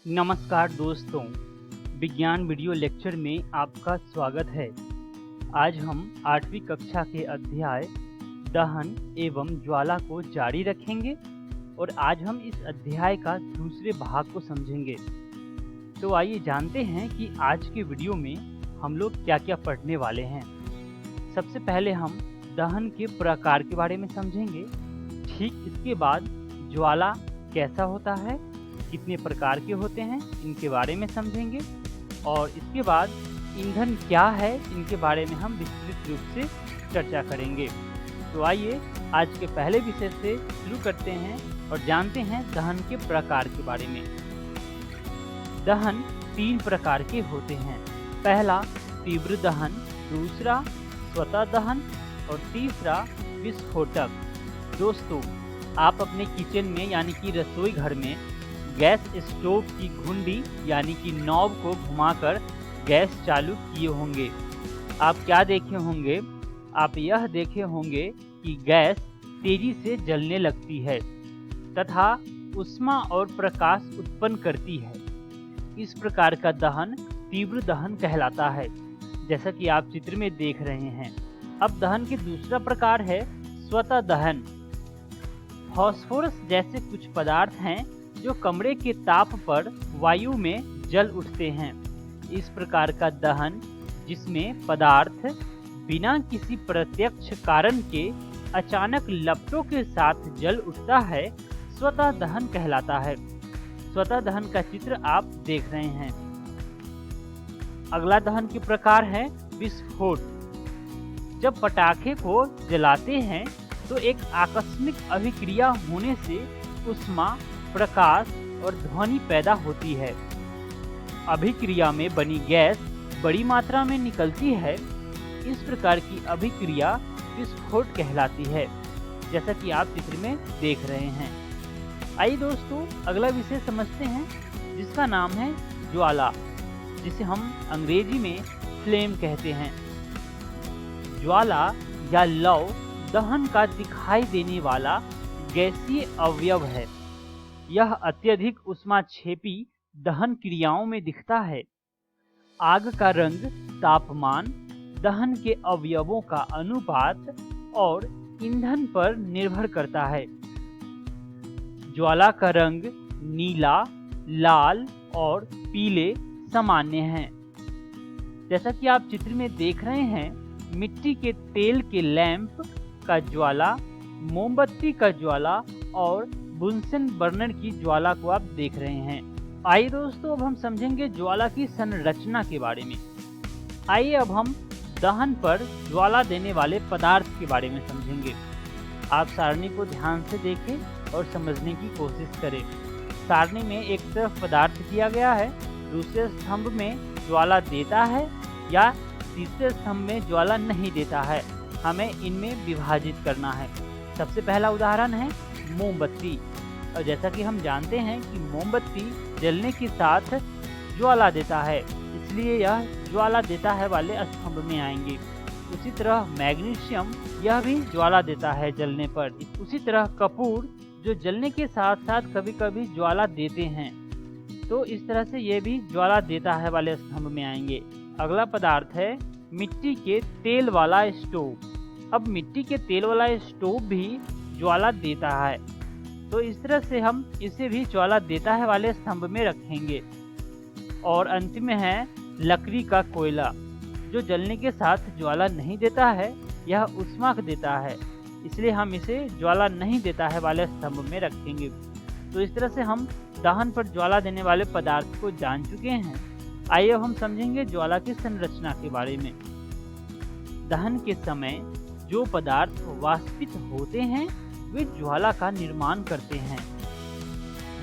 नमस्कार दोस्तों, विज्ञान वीडियो लेक्चर में आपका स्वागत है। आज हम 8वीं कक्षा के अध्याय दहन एवं ज्वाला को जारी रखेंगे और आज हम इस अध्याय का दूसरे भाग को समझेंगे। तो आइए जानते हैं कि आज के वीडियो में हम लोग क्या क्या पढ़ने वाले हैं। सबसे पहले हम दहन के प्रकार के बारे में समझेंगे। ठीक इसके बाद ज्वाला कैसा होता है, कितने प्रकार के होते हैं, इनके बारे में समझेंगे और इसके बाद ईंधन क्या है, इनके बारे में हम विस्तृत रूप से चर्चा करेंगे। तो आइए आज के पहले विषय से शुरू करते हैं और जानते हैं दहन के प्रकार के बारे में। दहन 3 प्रकार के होते हैं। पहला तीव्र दहन, दूसरा स्वतः दहन और तीसरा विस्फोटक। दोस्तों, आप अपने किचन में यानी कि रसोई घर में गैस स्टोव की घुंडी यानी कि नॉब को घुमाकर गैस चालू किए होंगे। आप क्या देखे होंगे? आप यह देखे होंगे कि गैस तेजी से जलने लगती है तथा ऊष्मा और प्रकाश उत्पन्न करती है। इस प्रकार का दहन तीव्र दहन कहलाता है, जैसा कि आप चित्र में देख रहे हैं। अब दहन के दूसरा प्रकार है स्वतः दहन। फास्फोरस जैसे कुछ पदार्थ हैं जो कमरे के ताप पर वायु में जल उठते हैं। इस प्रकार का दहन, जिसमें पदार्थ बिना किसी प्रत्यक्ष कारण के अचानक लपटों के साथ जल उठता है, स्वतः दहन कहलाता है। स्वतः दहन का चित्र आप देख रहे हैं। अगला दहन के प्रकार है विस्फोट। जब पटाखे को जलाते हैं तो एक आकस्मिक अभिक्रिया होने से ऊष्मा, प्रकाश और ध्वनि पैदा होती है। अभिक्रिया में बनी गैस बड़ी मात्रा में निकलती है। इस प्रकार की अभिक्रिया विस्फोट कहलाती है, जैसा कि आप चित्र में देख रहे हैं। आइए दोस्तों, अगला विषय समझते हैं, जिसका नाम है ज्वाला, जिसे हम अंग्रेजी में फ्लेम कहते हैं। ज्वाला या लौ दहन का दिखाई देने वाला गैसीय अवयव है। यह अत्यधिक ऊष्माक्षेपी दहन क्रियाओं में दिखता है। आग का रंग, तापमान, दहन के अवयवों का अनुपात और ईंधन पर निर्भर करता है। ज्वाला का रंग नीला, लाल और पीले सामान्य हैं। जैसा कि आप चित्र में देख रहे हैं, मिट्टी के तेल के लैंप का ज्वाला, मोमबत्ती का ज्वाला और बुनसेन बर्नर की ज्वाला को आप देख रहे हैं। आइए दोस्तों, अब हम समझेंगे ज्वाला की संरचना के बारे में। आइए अब हम दहन पर ज्वाला देने वाले पदार्थ के बारे में समझेंगे। आप सारणी को ध्यान से देखें और समझने की कोशिश करें। सारणी में एक तरफ पदार्थ दिया गया है, दूसरे स्तंभ में ज्वाला देता है या तीसरे स्तंभ में ज्वाला नहीं देता है। हमें इनमें विभाजित करना है। सबसे पहला उदाहरण है मोमबत्ती। और जैसा कि हम जानते हैं कि मोमबत्ती जलने के साथ ज्वाला देता है, इसलिए यह ज्वाला देता है वाले स्तंभ में आएंगे। उसी तरह मैग्नीशियम, यह भी ज्वाला देता है जलने पर। उसी तरह कपूर, जो जलने के साथ साथ कभी कभी ज्वाला देते हैं, तो इस तरह से ये भी ज्वाला देता है वाले स्तंभ में आएंगे। अगला पदार्थ है मिट्टी के तेल वाला स्टोव। अब मिट्टी के तेल वाला स्टोव भी ज्वाला देता है, तो इस तरह से हम इसे भी ज्वाला देता है वाले स्तंभ में रखेंगे। और अंतिम में है लकड़ी का कोयला, जो जलने के साथ ज्वाला नहीं देता है, यह ऊष्मा देता है, इसलिए हम इसे ज्वाला नहीं देता है वाले स्तंभ में रखेंगे। तो इस तरह से हम दहन पर ज्वाला देने वाले पदार्थ को जान चुके हैं। आइए अब हम समझेंगे ज्वाला की संरचना के बारे में। दहन के समय जो पदार्थ वाष्पित होते हैं, वे ज्वाला का निर्माण करते हैं।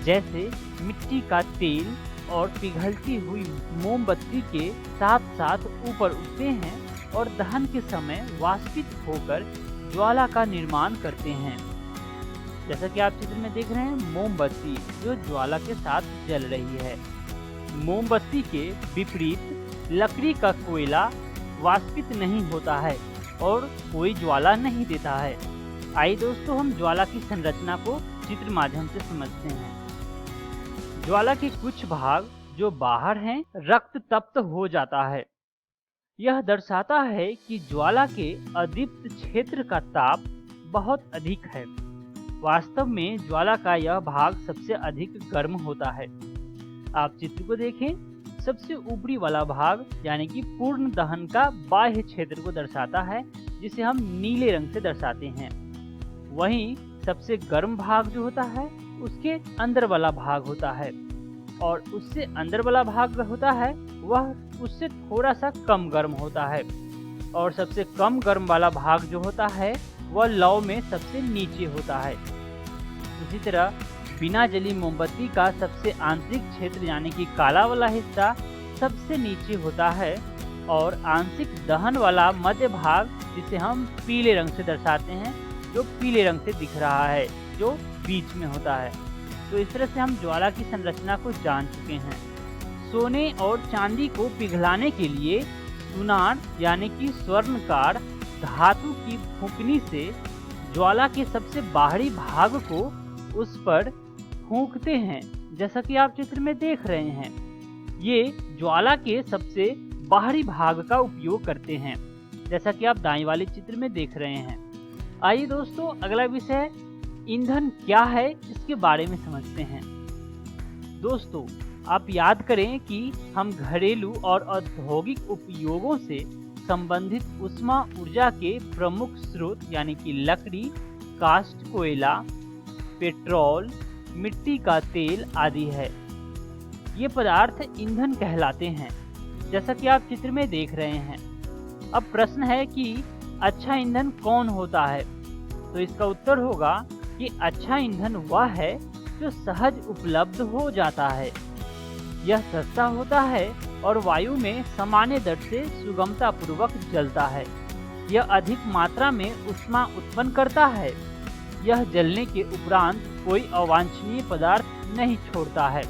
जैसे मिट्टी का तेल और पिघलती हुई मोमबत्ती के साथ साथ ऊपर उठते हैं और दहन के समय वाष्पित होकर ज्वाला का निर्माण करते हैं। जैसा कि आप चित्र में देख रहे हैं, मोमबत्ती जो ज्वाला के साथ जल रही है। मोमबत्ती के विपरीत लकड़ी का कोयला वाष्पित नहीं होता है और कोई ज्वाला नहीं देता है। आइए दोस्तों, हम ज्वाला की संरचना को चित्र माध्यम से समझते हैं। ज्वाला के कुछ भाग जो बाहर हैं रक्त तप्त हो जाता है। यह दर्शाता है कि ज्वाला के अदीप्त क्षेत्र का ताप बहुत अधिक है। वास्तव में ज्वाला का यह भाग सबसे अधिक गर्म होता है। आप चित्र को देखें, सबसे ऊपरी वाला भाग यानी कि पूर्ण दहन का बाह्य क्षेत्र को दर्शाता है, जिसे हम नीले रंग से दर्शाते हैं। वहीं सबसे गर्म भाग जो होता है उसके अंदर वाला भाग होता है, और उससे अंदर वाला भाग होता है वह उससे थोड़ा सा कम गर्म होता है, और सबसे कम गर्म वाला भाग जो होता है वह लौ में सबसे नीचे होता है। उसी तरह बिना जली मोमबत्ती का सबसे आंतरिक क्षेत्र यानी कि काला वाला हिस्सा सबसे नीचे होता है, और आंशिक दहन वाला मध्य भाग जिसे हम पीले रंग से दर्शाते हैं, जो पीले रंग से दिख रहा है, जो बीच में होता है। तो इस तरह से हम ज्वाला की संरचना को जान चुके हैं। सोने और चांदी को पिघलाने के लिए सुनार यानी कि स्वर्णकार धातु की फूंकनी से ज्वाला के सबसे बाहरी भाग को उस पर फूंकते हैं, जैसा कि आप चित्र में देख रहे हैं। ये ज्वाला के सबसे बाहरी भाग का उपयोग करते हैं, जैसा कि आप दाईं वाले चित्र में देख रहे हैं। आइए दोस्तों, अगला विषय ईंधन क्या है इसके बारे में समझते हैं। दोस्तों, आप याद करें कि हम घरेलू और औद्योगिक उपयोगों से संबंधित ऊष्मा ऊर्जा के प्रमुख स्रोत यानी कि लकड़ी, काष्ठ कोयला, पेट्रोल, मिट्टी का तेल आदि है। ये पदार्थ ईंधन कहलाते हैं, जैसा कि आप चित्र में देख रहे हैं। अब प्रश्न है कि अच्छा ईंधन कौन होता है? तो इसका उत्तर होगा कि अच्छा ईंधन वह है जो सहज उपलब्ध हो जाता है। यह सस्ता होता है और वायु में सामान्य दर से सुगमता पूर्वक जलता है। यह अधिक मात्रा में ऊष्मा उत्पन्न करता है। यह जलने के उपरांत कोई अवांछनीय पदार्थ नहीं छोड़ता है।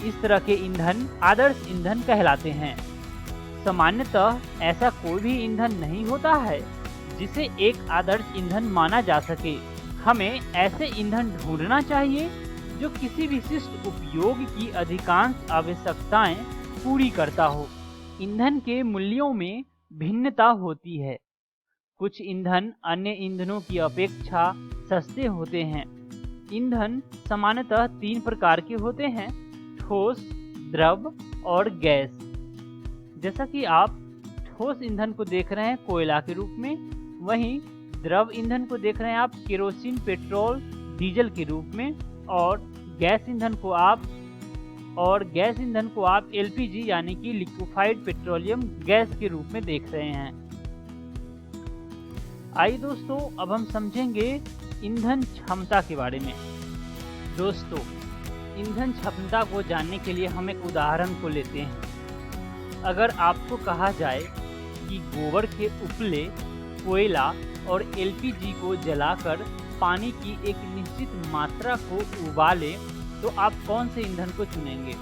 इस तरह के ईंधन आदर्श ईंधन कहलाते हैं। सामान्यतः ऐसा कोई भी ईंधन नहीं होता है जिसे एक आदर्श ईंधन माना जा सके। हमें ऐसे ईंधन ढूंढना चाहिए जो किसी विशिष्ट उपयोग की अधिकांश आवश्यकताएं पूरी करता हो। ईंधन के मूल्यों में भिन्नता होती है। कुछ ईंधन अन्य ईंधनों की अपेक्षा सस्ते होते हैं। ईंधन सामान्यतः 3 प्रकार के होते हैं: ठोस, द्रव और गैस। जैसा कि आप ठोस ईंधन को देख रहे हैं कोयला के रूप में, वहीं द्रव ईंधन को देख रहे हैं आप केरोसिन, पेट्रोल, डीजल के रूप में, और गैस ईंधन को आप एलपीजी यानी कि लिक्विफाइड पेट्रोलियम गैस के रूप में देख रहे हैं। आइए दोस्तों, अब हम समझेंगे ईंधन क्षमता के बारे में। दोस्तों, ईंधन क्षमता को जानने के लिए हम एक उदाहरण को लेते हैं। अगर आपको कहा जाए कि गोबर के उपले, कोयला और एलपीजी को जलाकर पानी की एक निश्चित मात्रा को उबालें, तो आप कौन से ईंधन को चुनेंगे?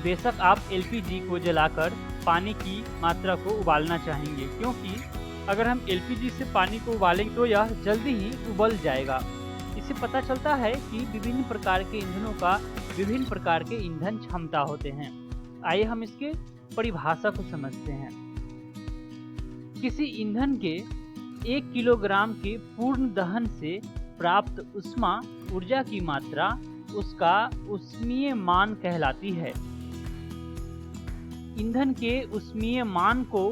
बेशक आप एलपीजी को जलाकर पानी की मात्रा को उबालना चाहेंगे, क्योंकि अगर हम एलपीजी से पानी को उबालेंगे तो यह जल्दी ही उबल जाएगा। इससे पता चलता है कि विभिन्न प्रकार के ईंधनों का विभिन्न प्रकार के ईंधन क्षमता होते हैं। आइए हम इसके परिभाषा को समझते हैं। किसी ईंधन के 1 किलोग्राम के पूर्ण दहन से प्राप्त ऊष्मा ऊर्जा की मात्रा उसका ऊष्मीय मान कहलाती है। ईंधन के ऊष्मीय मान को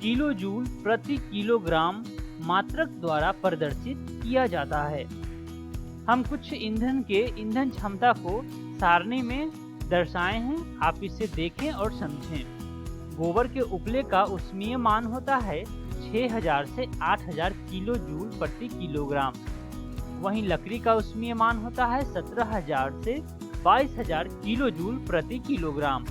किलो जूल प्रति किलोग्राम मात्रक द्वारा प्रदर्शित किया जाता है। हम कुछ ईंधन के ईंधन क्षमता को सारणी में दर्शाए हैं, आप इसे देखें और समझें। गोबर के उपले का ऊष्मीय मान होता है 6000 से 8000 किलो जूल प्रति किलोग्राम। वहीं लकड़ी का ऊष्मीय मान होता है 17000 से 22000 किलो जूल प्रति किलोग्राम।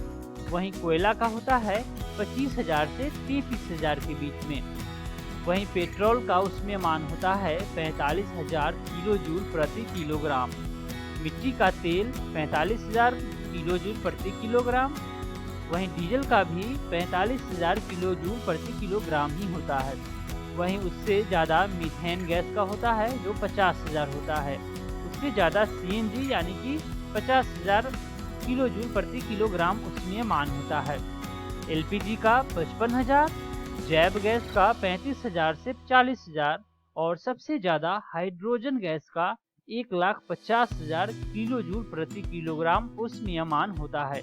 वहीं कोयला का होता है 25000 से 33000 के बीच में। वहीं पेट्रोल का ऊष्मीय मान होता है 45000 किलो जूल प्रति किलोग्राम। मिट्टी का तेल 45000 किलो जूल प्रति किलोग्राम। वहीं डीजल का भी 45000 किलो जूल प्रति किलोग्राम ही होता है। वहीं उससे ज़्यादा मीथेन गैस का होता है जो 50000 होता है। उससे ज़्यादा सीएनजी यानी कि 50000 किलो जूल प्रति किलोग्राम उष्मीयमान होता है। एलपीजी का 55,000, जैव गैस का 35,000 से 40,000 और सबसे ज्यादा हाइड्रोजन गैस का 1,50,000 किलो जूल प्रति किलोग्राम उष्मीयमान होता है।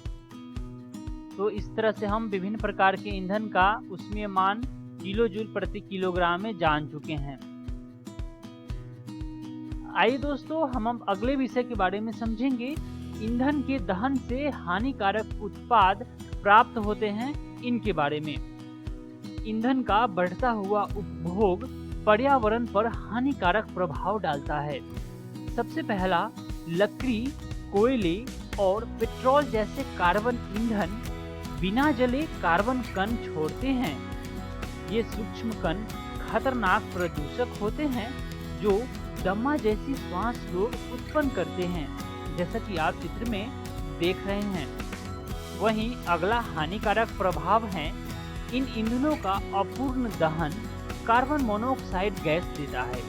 तो इस तरह से हम विभिन्न प्रकार के ईंधन का उष्मीयमान किलो जूल प्रति किलोग्राम में जान चुके हैं। आइए दोस्तों, हम अब अगले विषय के बारे में समझेंगे। ईंधन के दहन से हानिकारक उत्पाद प्राप्त होते हैं, इनके बारे में। ईंधन का बढ़ता हुआ उपभोग पर्यावरण पर हानिकारक प्रभाव डालता है। सबसे पहला, लकड़ी, कोयले और पेट्रोल जैसे कार्बन ईंधन बिना जले कार्बन कण छोड़ते हैं। ये सूक्ष्म कण खतरनाक प्रदूषक होते हैं जो दमा जैसी श्वास रोग उत्पन्न करते हैं, जैसा कि आप चित्र में देख रहे हैं। वहीं अगला हानिकारक प्रभाव है, इन ईंधनों का अपूर्ण दहन कार्बन मोनोऑक्साइड गैस देता है।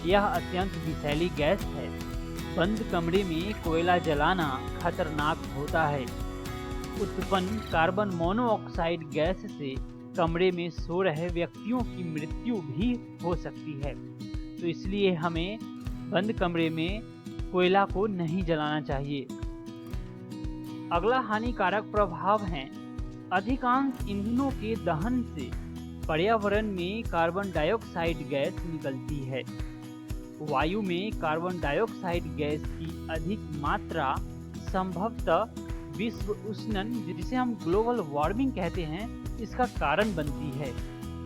यह अत्यंत विषैली गैस है। बंद कमरे में कोयला जलाना खतरनाक होता है। उत्पन्न कार्बन मोनोऑक्साइड गैस से कमरे में सो रहे व्यक्तियों की मृत्यु भी हो सकती है। तो इसलिए हमें बंद कमरे में कोयला को नहीं जलाना चाहिए। अगला हानिकारक प्रभाव है, अधिकांश ईंधनों के दहन से पर्यावरण में कार्बन डाइऑक्साइड गैस निकलती है। वायु में कार्बन डाइऑक्साइड गैस की अधिक मात्रा संभवतः विश्व उष्णन, जिसे हम ग्लोबल वार्मिंग कहते हैं, इसका कारण बनती है।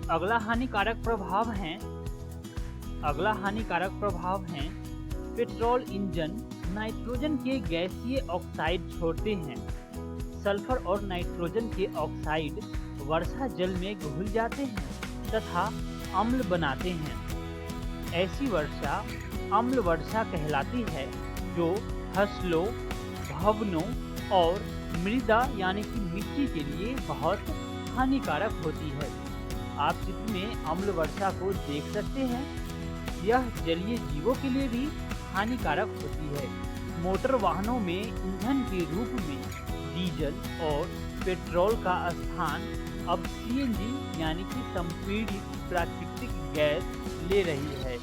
अगला हानिकारक प्रभाव है पेट्रोल इंजन नाइट्रोजन के गैसीय ऑक्साइड छोड़ते हैं। सल्फर और नाइट्रोजन के ऑक्साइड वर्षा जल में घुल जाते हैं तथा अम्ल बनाते हैं। ऐसी वर्षा अम्ल वर्षा कहलाती है, जो फसलों, भवनों और मृदा यानी कि मिट्टी के लिए बहुत हानिकारक होती है। आप चित्र में अम्ल वर्षा को देख सकते हैं। यह जलीय जीवों के लिए भी हानिकारक होती है। मोटर वाहनों में ईंधन के रूप में डीजल और पेट्रोल का स्थान अब सीएनजी यानी कि संपीड़ित प्राकृतिक गैस ले रही है,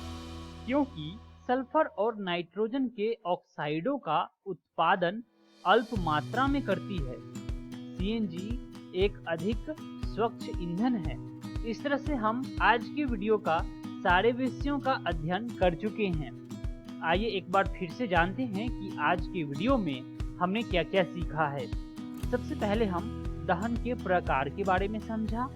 क्योंकि सल्फर और नाइट्रोजन के ऑक्साइडों का उत्पादन अल्प मात्रा में करती है। सीएनजी एक अधिक स्वच्छ ईंधन है। इस तरह से हम आज के वीडियो का सारे विषयों का अध्ययन कर चुके हैं। आइए एक बार फिर से जानते हैं कि आज के वीडियो में हमने क्या क्या सीखा है। सबसे पहले हम दहन के प्रकार के बारे में समझा।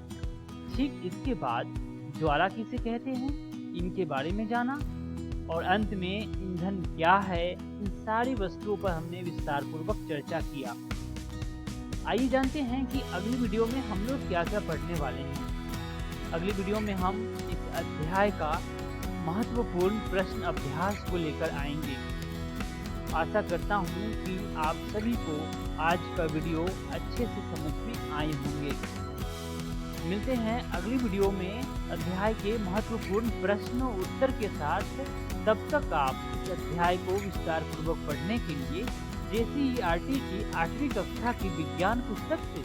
ठीक इसके बाद ज्वाला किसे कहते हैं, इनके बारे में जाना, और अंत में ईंधन क्या है, इन सारी वस्तुओं पर हमने विस्तार पूर्वक चर्चा किया। आइए जानते हैं कि अगली वीडियो में हम लोग क्या क्या पढ़ने वाले हैं। अगली वीडियो में हम इस अध्याय का महत्वपूर्ण प्रश्न अभ्यास को लेकर आएंगे। आशा करता हूँ कि आप सभी को आज का वीडियो अच्छे से समझ में आए होंगे। मिलते हैं अगली वीडियो में अध्याय के महत्वपूर्ण प्रश्नों उत्तर के साथ। तब तक आप इस अध्याय को विस्तार पूर्वक पढ़ने के लिए जेसीईआरटी की 8वीं कक्षा की विज्ञान पुस्तक से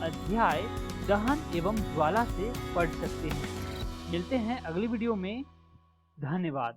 अध्याय दहन एवं ज्वाला से पढ़ सकते हैं। मिलते हैं अगली वीडियो में। धन्यवाद।